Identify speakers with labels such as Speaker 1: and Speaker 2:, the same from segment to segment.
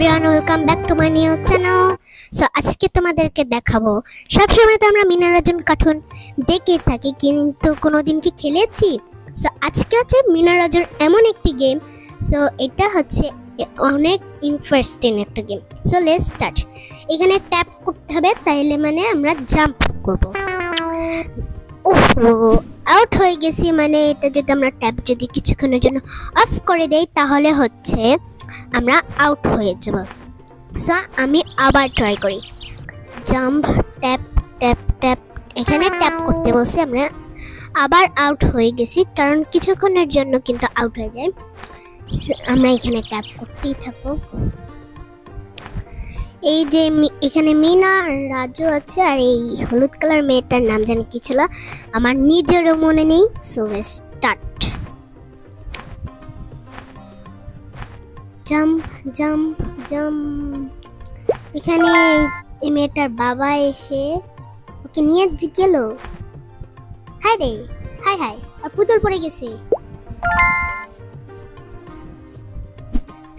Speaker 1: Everyone, welcome back to my new channel. So আজকে তোমাদেরকে দেখাবো, সবসময় তো আমরা মিনা রাজুন কার্টুন দেখে থাকি, কিন্তু কোনোদিন কি খেলেছি? সো আজকে হচ্ছে মিনা রাজুর এমন একটি গেম। সো এটা হচ্ছে অনেক ইন্টারেস্টিং একটা গেম। So let's start. এখানে ট্যাপ করতে হবে, তাইলে মানে আমরা জাম্প করব। ওহো, আউট হয়ে গেছি। মানে এটা যদি আমরা ট্যাপ যদি কিছুক্ষণের জন্য অফ করে দেই, তাহলে হচ্ছে আমরা আউট হয়ে যাব। সো আমি আবার ট্রাই করি। Jump, tap tap tap. এখানে ট্যাপ করতে বলছি, আমরা আবার আউট হয়ে গেছি, কারণ কিছুক্ষণের জন্য কিন্তু আউট হয়ে যায়। আমরা এখানে ট্যাপ করতেই থাকবো। এই যে এখানে মিনা রাজু আছে, আর এই হলুদ কালার মেয়েটার নাম জানি কি ছিল, আমার নিজেরও মনে নেই। So start. Jump jump jump. এখানে এই মেয়েটার বাবা এসে ওকে নিয়ে গেল। হাই রে, হাই হাই, আর পুতুল পড়ে গেছে।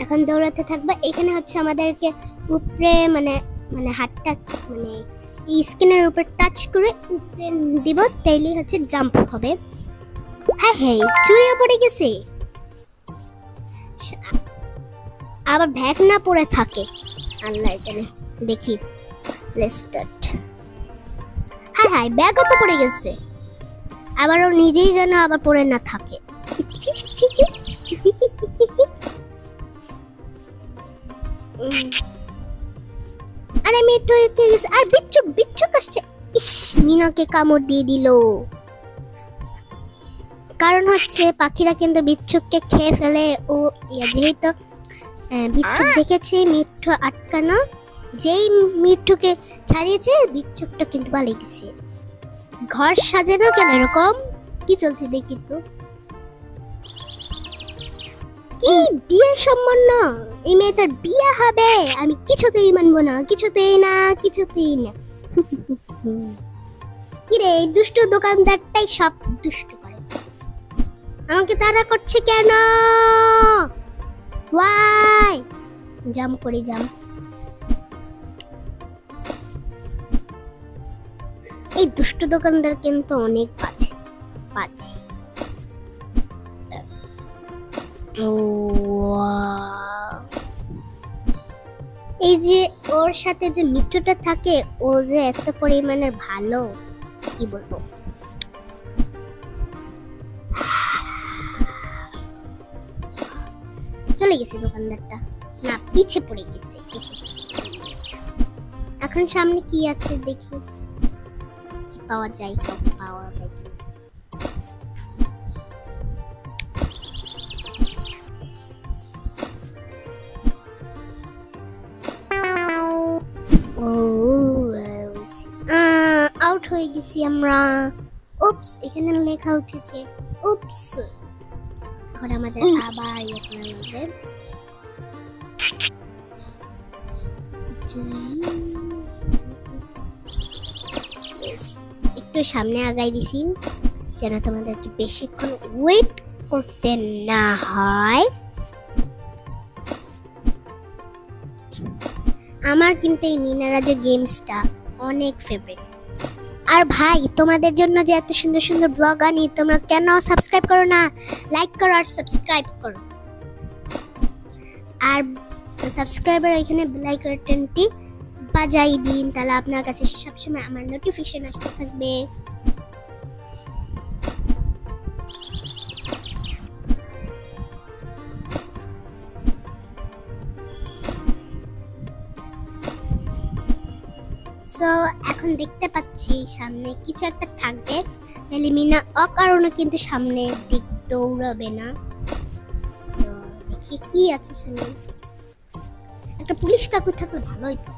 Speaker 1: এখন দৌড়াতে থাকবে। এখানে হচ্ছে আমাদেরকে উপরে মানে হাতটা মানে এই স্কিনের উপর টাচ করে উপরে দিব, তাইলেই হচ্ছে জাম্প হবে। হাই হাই, চুরিও পড়ে গেছে। আবার ব্যাগ না পড়ে থাকে, আল্লাহ জানে। দেখি, লেটস স্টার্ট। হাই হাই, ব্যাগও তো পড়ে গেছে। আবার ও নিজেই যেন আবার পড়ে না থাকে। আরে মেট্রো এসে গেছে, আর বিচ্ছুক আসছে। ইস, মিনাকে কামড় দিয়ে দিল। কারণ হচ্ছে পাখিরা কিন্তু বিচ্ছুককে খেয়ে ফেলে। ও যেহেতু বিচ্ছুক দেখেছে মিঠু আটকানো, যেই মিঠুকে ছাড়িয়েছে বিচ্ছুকটা কিন্তু পালিয়ে গেছে। ঘর সাজানো কেন এরকম? কি চলছে দেখি তো। কি বিয়ের সম্মান? এই মেয়েটার বিয়ে হবে? আমি কিছুতেই মানবো না, কিছুতেই না, কিছুতেই না। কি রে, দুষ্ট দোকানদারটাই সব দুষ্ট করে। আমাকে তাড়া করছে কেন? ওয়াই জাম্প করে জাম্প। এই দুষ্ট দোকানদার কিন্তু অনেক বাজে। এই যে ওর সাথে যে মিঠুটা থাকে, ও যে এত পরিমাণের ভালো, কি বলবো। চলে গেছে দোকানদারটা, না পিছে পড়ে গেছে। এখন সামনে কি আছে দেখি, কি পাওয়া যায় কি। আউট হয়ে গেছি আমরা। উপস, এখানে লেখা উঠেছে উপস। এখন আমাদের আবার ইয়ে করা লাগবে। একটু সামনে আগাই দিছি, যেন তোমাদেরকে বেশিক্ষণ ওয়েট করতে না হয়। আমার কিন্তু এই মিনা রাজু গেমসটা অনেক ফেভারিট। আর ভাই, তোমাদের জন্য যে এত সুন্দর সুন্দর ব্লগ আনি, তোমরা কেন সাবস্ক্রাইব করো না? লাইক করো আর সাবস্ক্রাইব করো। আর সাবস্ক্রাইবার এখানে বেল আইকনটি বাজাই দিন, তাহলে আপনার কাছে সবসময় আমার নোটিফিকেশন আসতে থাকবে। সো এখন দেখতে পাচ্ছি সামনে কিছু একটা থাকবে, তাহলে মিনা অকারণে কিন্তু সামনের দিক দৌড়াবে না। সো দেখি কি আছে সামনে। একটা পুলিশ কাকু থাকলে ভালোই তো,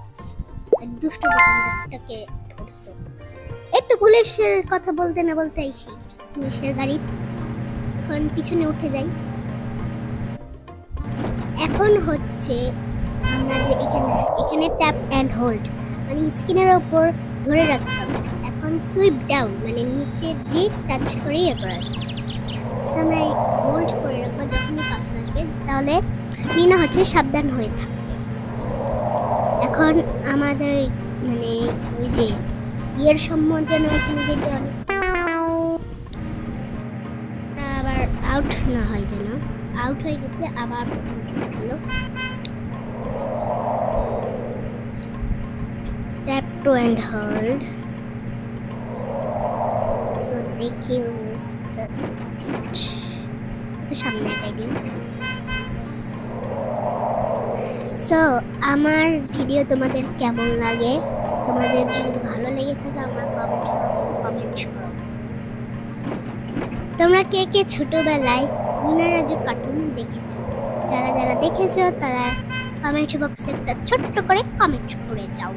Speaker 1: দুষ্ট দোকানদারটাকে ধরতো। এই তো পুলিশের কথা বলতে না বলতে এসে পুলিশের গাড়ি। এখন পিছনে উঠে যাই। এখন হচ্ছে আমরা যে এখানে ট্যাপ অ্যান্ড হোল্ড, মানে স্ক্রিনের উপর ধরে রাখতে হবে। এখন সুইপ ডাউন মানে নিচে দিয়ে টাচ করে ইয়ে করা। আমরা হোল্ড করে রাখবো, যখনই পাথর আসবে তাহলে মিনা হচ্ছে সাবধান হয়ে থাকবে। এখন আমাদের মানে ওই যে ইয়ের সম্বন্ধে ওইখানে যেতে হবে, আবার আউট না হয় যেন। আউট হয়ে গেছে, আবার প্রথম থেকে হলো। Tap to end hold. So দেখি সামনে গাড়ি। সো আমার ভিডিও তোমাদের কেমন লাগে? তোমাদের যদি ভালো লেগে থাকে আমার কমেন্ট বক্সে কমেন্ট করো। তোমরা কে কে ছোটবেলায় মিনা রাজু কার্টুন দেখেছো? যারা যারা দেখেছো তারা কমেন্ট বক্সে একটা ছোট্ট করে কমেন্ট করে যাও।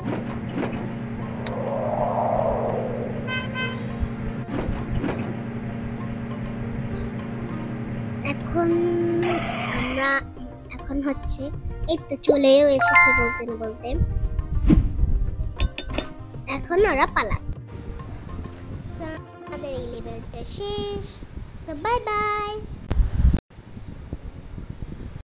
Speaker 1: এখন হচ্ছে এই তো চলেও এসেছে বলতে না বলতে। এখন ওরা পালাক। আমাদের এই লেভেলটা শেষ। So bye bye.